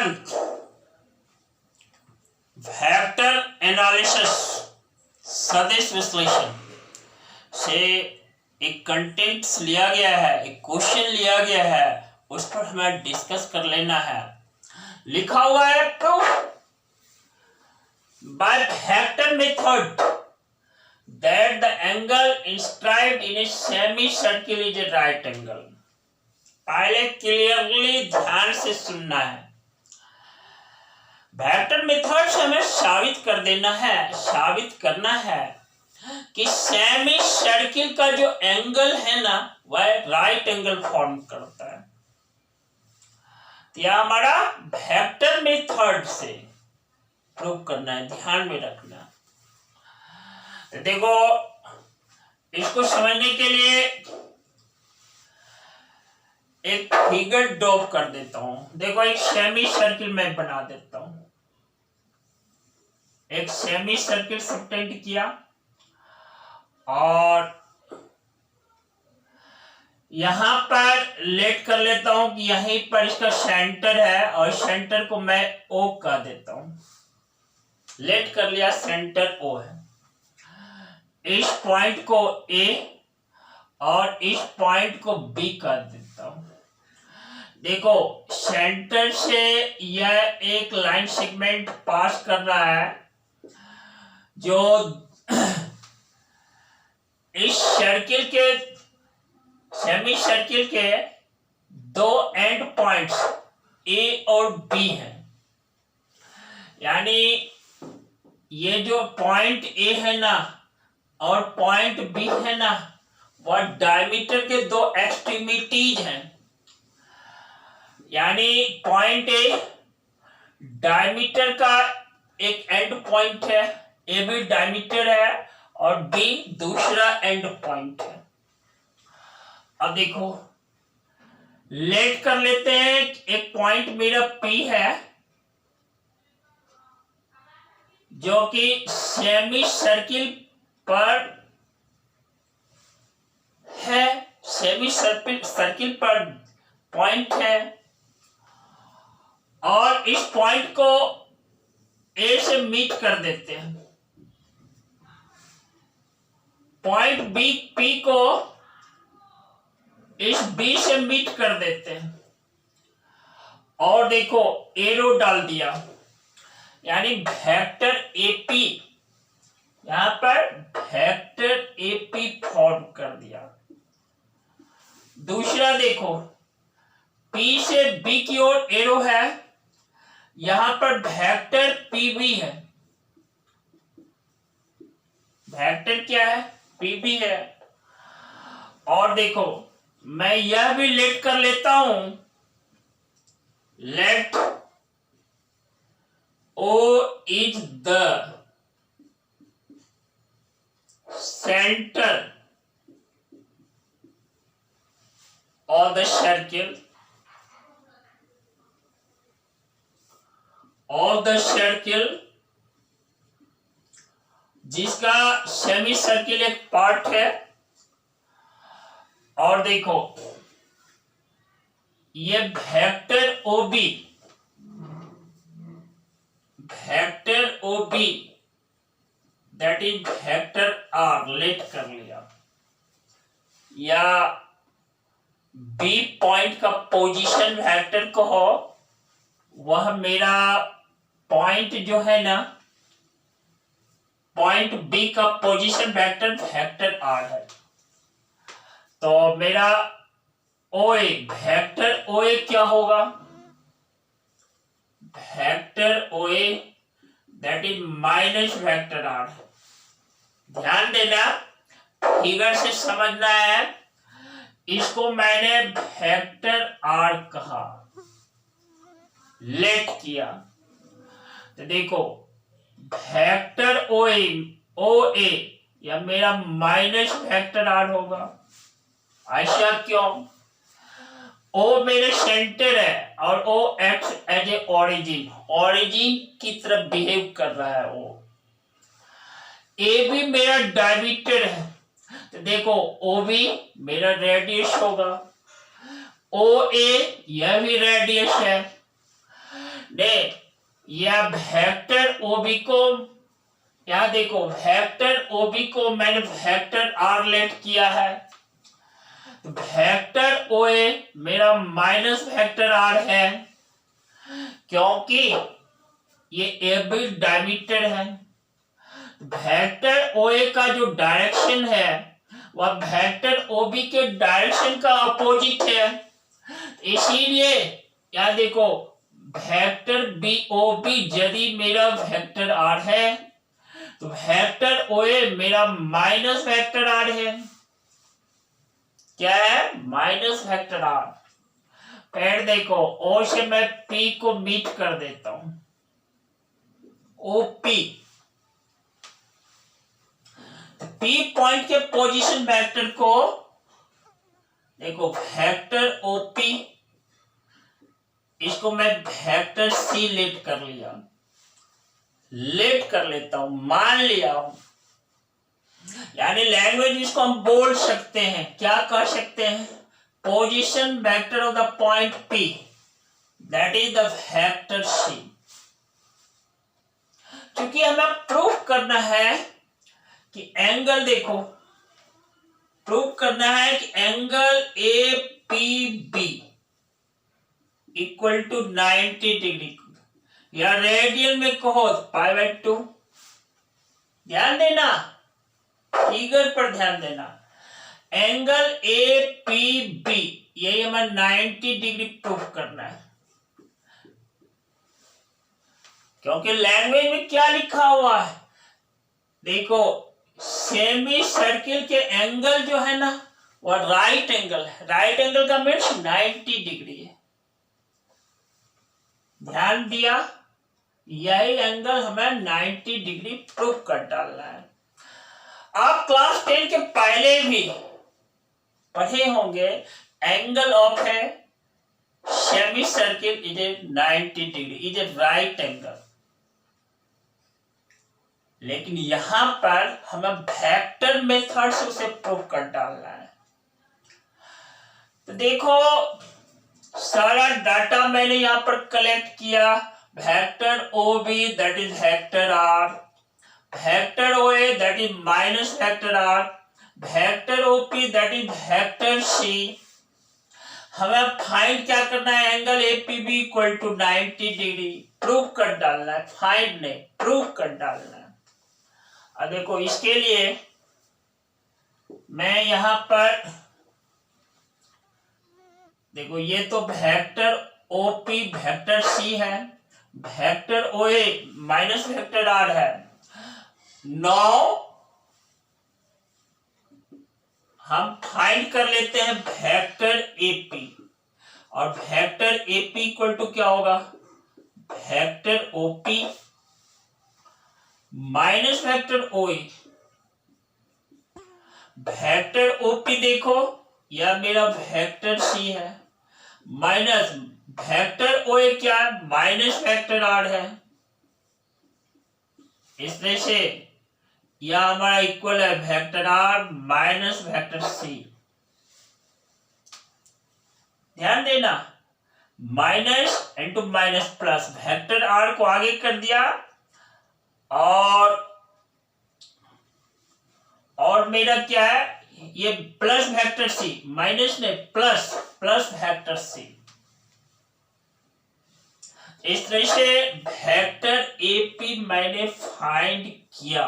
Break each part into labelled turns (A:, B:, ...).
A: 11th vector analysis सदिश विश्लेषण से एक कंटेंट्स लिया गया है, एक क्वेश्चन लिया गया है, उस पर हमें डिस्कस कर लेना है। लिखा हुआ है proof by vector method that the angle inscribed in a semicircle is a right angle। पहले क्लियरली ध्यान से सुनना है। वेक्टर मेथड से हमें साबित कर देना है, साबित करना है कि सेमी सर्किल का जो एंगल है ना वह राइट एंगल फॉर्म करता है। तो यह हमारा वेक्टर मेथड से प्रूव करना है, ध्यान में रखना। तो देखो, इसको समझने के लिए एक फिगर ड्रॉ कर देता हूं। देखो, एक सेमी सर्किल मैं बना देता हूं। एक सेमी सर्किल सब्टेंड किया और यहां पर लेट कर लेता हूं कि यहीं पर इसका सेंटर है और सेंटर को मैं O कह देता हूं। लेट कर लिया, सेंटर O है। इस पॉइंट को A और इस पॉइंट को B कर देता हूं। देखो, सेंटर से यह एक लाइन सेगमेंट पास कर रहा है जो इस सर्किल के सेमी सर्किल के दो एंड पॉइंट्स A और B हैं। यानी ये जो पॉइंट A है ना और पॉइंट B है ना, वह डायमीटर के दो एक्सट्रीमिटीज हैं। यानी पॉइंट A डायमीटर का एक एंड पॉइंट है, A भी डायमीटर है और B दूसरा एंड पॉइंट है। अब देखो, लेट कर लेते हैं। एक पॉइंट मेरा P है जो कि सेमी सर्किल पर है, सेमी सर्किल पर पॉइंट है और इस पॉइंट को A से मीट कर देते हैं। पॉइंट B P को इस B से मीट कर देते हैं और देखो एरो डाल दिया, यानी वेक्टर AP, यहां पर वेक्टर AP फॉर्म कर दिया। दूसरा देखो, P से B की ओर एरो है, यहां पर वेक्टर PB है। वेक्टर क्या है? PB है। और देखो, मैं यह भी लेट कर लेता हूं, let O is the center of the circle जिसका सेमी सर्किल एक पार्ट है। और देखो, ये vector OB that is vector R let कर लिया, या B पॉइंट का पोजीशन वेक्टर को हो, वह मेरा पॉइंट जो है ना, पॉइंट B का पोजीशन वेक्टर R है। तो मेरा OA, वेक्टर OA क्या होगा? Vector OA that is minus vector R। ध्यान देना, फिगर से समझना है। इसको मैंने वेक्टर R कहा, लेट किया। तो देखो, वेक्टर OA या मेरा माइनस वेक्टर R होगा। ऐसा क्यों? O मेरे सेंटर है और O act as a origin की तरफ बिहेव कर रहा है। O A भी मेरा डायमीटर है, तो देखो OB मेरा रेडियस होगा, OA यह भी रेडियस है, दे या वेक्टर ओबी को, यहां देखो वेक्टर ओबी को मैंने वेक्टर आर लेट किया है, वेक्टर ओए मेरा माइनस वेक्टर आर है, क्योंकि ये एबी डायमीटर है। वेक्टर ओए का जो डायरेक्शन है वह वेक्टर ओबी के डायरेक्शन का अपोजिट है, इसीलिए यहां देखो वेक्टर बी ओ बी यदि मेरा वेक्टर आर है तो वेक्टर ओए मेरा माइनस वेक्टर आर है। क्या है? Minus vector R. फिर देखो ओ से मैं पी को मीट कर देता हूं, ओपी, पी पॉइंट के पोजीशन वेक्टर को देखो वेक्टर ओपी, इसको मैं वेक्टर सी लेट कर लिया, लेट कर लेता हूं, मान लिया हूं, यानी लैंग्वेज इसको हम बोल सकते हैं, क्या कह सकते हैं? Position vector of the point P that is the vector C. क्योंकि हमें प्रूफ करना है कि एंगल, देखो प्रूफ करना है कि angle A P B equal to 90 degree, या रेडियन में कहो π/2। ध्यान देना, फिगर पर ध्यान देना, एंगल ए पी बी यही हमें 90 डिग्री प्रूफ करना है, क्योंकि लैंग्वेज में क्या लिखा हुआ है? देखो सेमी सर्किल के एंगल जो है ना वह राइट एंगल है, राइट एंगल का मीन्स 90 डिग्री है। ध्यान दिया, यही एंगल हमें 90 डिग्री प्रूफ कर डालना है। आप क्लास 10 के पहले भी पढ़े होंगे एंगल ऑफ है semi circle is a 90 degree, is a right angle. लेकिन यहां पर हमें वेक्टर मेथड से उसे प्रूव कर डालना है। तो देखो सारा डाटा मैंने यहां पर कलेक्ट किया, vector O B that is vector R, vector O A that is minus vector R, vector O P that is vector C. हमें फाइंड क्या करना है? Angle A P B equal to 90 degree prove कर डालना है, find नहीं prove कर डालना है। अब देखो इसके लिए मैं यहां पर देखो ये तो वेक्टर ओपी वेक्टर सी है, वेक्टर ओए माइनस वेक्टर आर है। नाउ हम फाइंड कर लेते हैं वेक्टर एपी, और वेक्टर एपी इक्वल टू क्या होगा? वेक्टर ओपी माइनस वेक्टर ओए। वेक्टर ओपी देखो यह मेरा वेक्टर सी है, माइनस वेक्टर ओए क्या है? माइनस वेक्टर आर है। इस तरह से यह हमारा इक्वल है vector R minus vector C. ध्यान देना, minus into minus plus, vector R को आगे कर दिया और मेरा क्या है? ये प्लस वेक्टर सी, माइनस ने प्लस, प्लस वेक्टर सी। इस तरह से वेक्टर एपी मैंने फाइंड किया।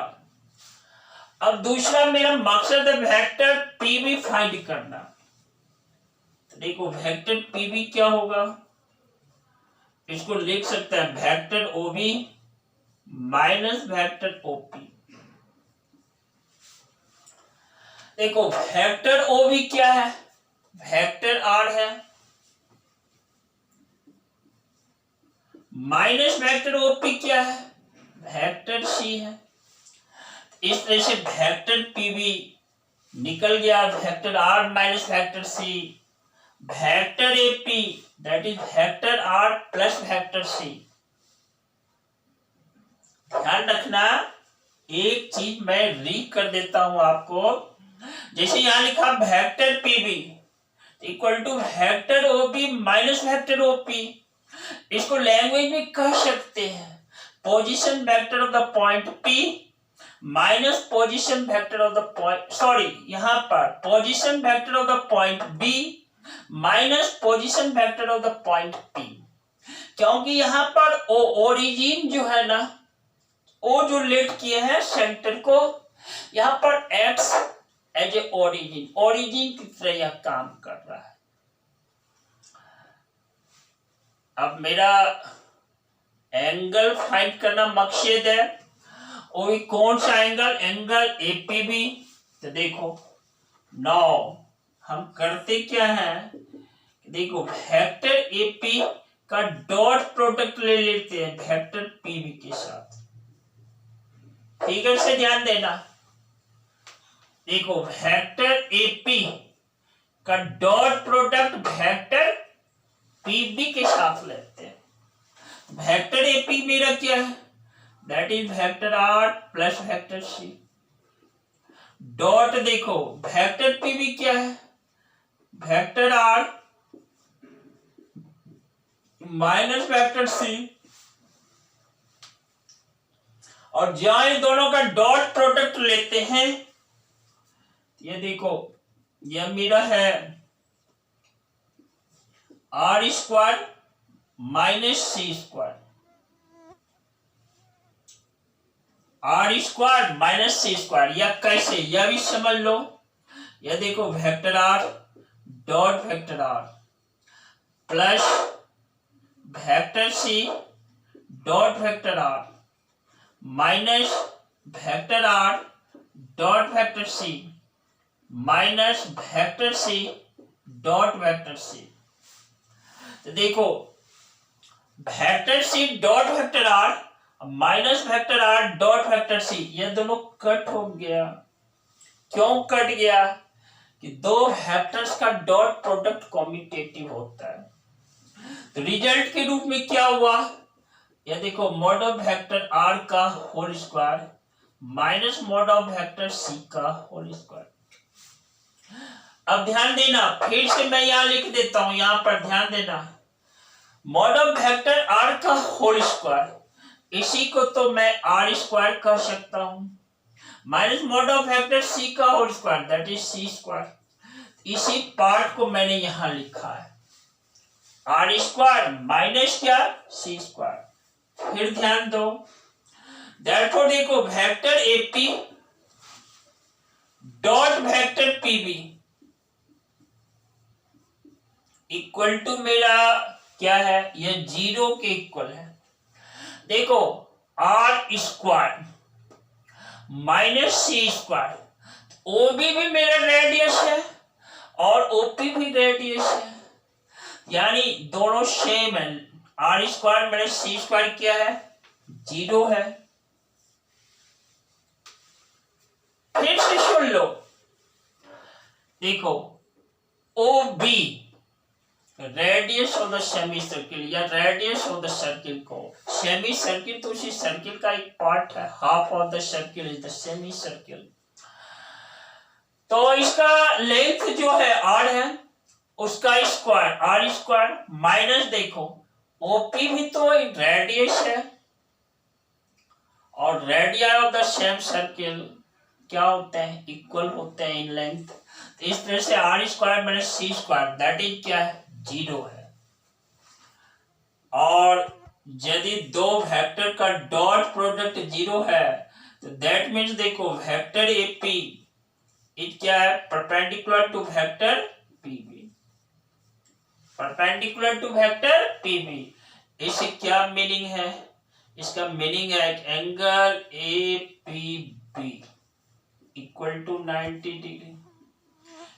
A: अब दूसरा मेरा मकसद है वेक्टर पीबी फाइंड करना। तो देखो वेक्टर पीबी क्या होगा? इसको लिख सकते हैं vector O B minus vector OP. देखो वेक्टर ओबी क्या है? वेक्टर आर है, माइनस वेक्टर ओपी क्या है? वेक्टर सी है। इस तरह से वेक्टर पीबी निकल गया, vector R minus vector C, vector A P that is vector R plus vector C. ध्यान रखना, एक चीज मैं रीड कर देता हूं आपको। जैसे यहां लिखा vector P B equal to vector O B minus vector O P. इसको लैंग्वेज में कह सकते हैं position vector of the point P minus position vector of the point, sorry यहां पर position vector of the point B minus position vector of the point P, क्योंकि यहां पर ओरिजिन जो है ना, वो जो लेट किए हैं सेंटर को, यहां पर X एज ए ओरिजिन की तरह यह काम कर रहा है। अब मेरा एंगल फाइंड करना मकसद है, वो भी कौन सा एंगल, एंगल APB। तो देखो नाउ हम करते क्या है, देखो वेक्टर AP का डॉट प्रोडक्ट ले लेते हैं वेक्टर PB के साथ। फिगर से ध्यान देना, देखो वेक्टर AP का डॉट प्रोडक्ट वेक्टर PB के साथ लेते हैं। वेक्टर AP मेरा क्या है, that is vector R plus vector C। Dot देखो वेक्टर PB क्या है, vector R minus vector C, और जहां इन दोनों का डॉट प्रोडक्ट लेते हैं, ये देखो यह मेरा है R square minus C square, R square minus C square. या कैसे, यह भी समझ लो, यह देखो vector R dot vector R plus vector C dot vector R minus vector R dot vector C minus vector C dot vector C। तो देखो vector C dot vector R minus vector R dot vector C, ये दोनों cut हो गया। क्यों cut गया, कि दो वेक्टर्स का डॉट प्रोडक्ट कॉम्यूटेटिव होता है। तो रिजल्ट के रूप में क्या हुआ, ये देखो मॉड ऑफ वेक्टर R का whole square minus mod of vector C का होल स्क्वायर। अब ध्यान देना, फिर से मैं यहां लिख देता हूं, यहां पर ध्यान देना, मॉड ऑफ वेक्टर R का होल स्क्वायर, इसी को तो मैं R स्क्वायर कह सकता हूं, माइनस मॉड ऑफ वेक्टर C का whole square that is C square. इसी पार्ट को मैंने यहां लिखा है R स्क्वायर माइनस क्या, C स्क्वायर। फिर ध्यान दो, देयरफॉर देखो vector AP dot vector PB equal to मेरा क्या है, यह 0 के इक्वल है। देखो R square minus C square, OB भी मेरा रेडियस है और OP भी रेडियस है, यानी दोनों सेम है। R square minus C square क्या है, 0 है। फिर से सुन लो, देखो OB radius of the semi circle या रेडियस ऑफ द सर्किल को, सेमी सर्किल तो उसी सर्किल का एक पार्ट है, half of the circle is the semi circle. तो इसका लेंथ जो है R है, उसका स्क्वायर R स्क्वायर माइनस देखो OP भी तो रेडियस है, और radio of the same circle क्या होते हैं, इक्वल होते हैं इन लेंथ। तो इस तरह से R square minus C square that is क्या है, 0 है। और यदि दो वेक्टर का डॉट प्रोडक्ट 0 है, तो दैट मीन्स देखो वेक्टर AP इट क्या है, perpendicular to vector PB, perpendicular to vector PB। इससे क्या मीनिंग है, इसका मीनिंग है angle APB equal to 90 degree.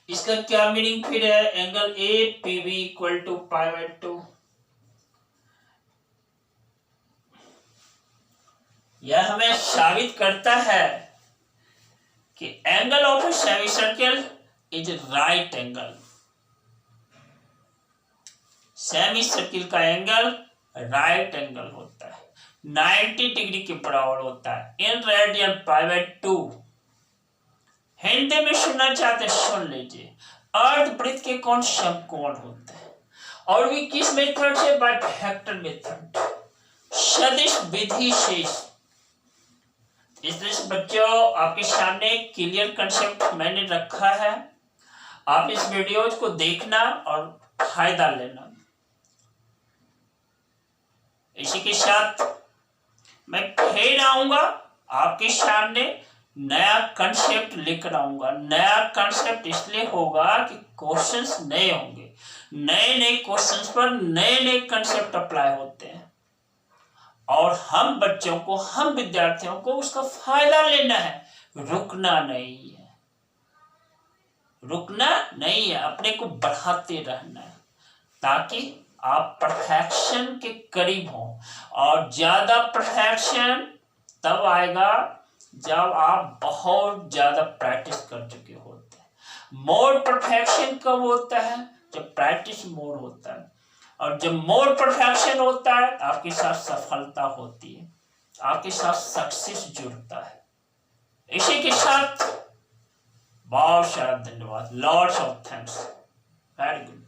A: इसका क्या मीनिंग फिर है, एंगल APB इक्वल टू π/2। यह हमें साबित करता है कि angle of a semi circle is right angle. Semi circle का एंगल राइट एंगल होता है, 90 डिग्री के बराबर होता है इन रेडियन π/2। हिंदी में सुनना चाहते सुन लीजिए, अर्ध वृत्त के कौन समकोण होते हैं, और भी किस मेथड से? बाय फैक्टर मेथड, सदिश विधि से। इस तरह से बच्चों आपके सामने क्लियर कंसेप्ट मैंने रखा है, आप इस वीडियोज को देखना और फायदा लेना। इसी के साथ मैं फिर आऊंगा आपके सामने, नया कंसेप्ट लेकर आऊंगा। नया कंसेप्ट इसलिए होगा कि क्वेश्चंस नए होंगे, नए नए क्वेश्चंस पर नए नए कंसेप्ट अप्लाई होते हैं और हम बच्चों को, हम विद्यार्थियों को उसका फायदा लेना है, रुकना नहीं है, रुकना नहीं है, अपने को बढ़ाते रहना है ताकि आप परफेक्शन के करीब हो। और ज्यादा परफेक्शन तब आएगा जब आप बहुत ज्यादा प्रैक्टिस कर चुके होते हैं। मोर परफेक्शन कब होता है? जब प्रैक्टिस मोर होता है, और जब मोर परफेक्शन होता है आपके साथ सफलता होती है, आपके साथ सक्सेस जुड़ता है। इसी के साथ बहुत सारा धन्यवाद, lots of thanks, very good.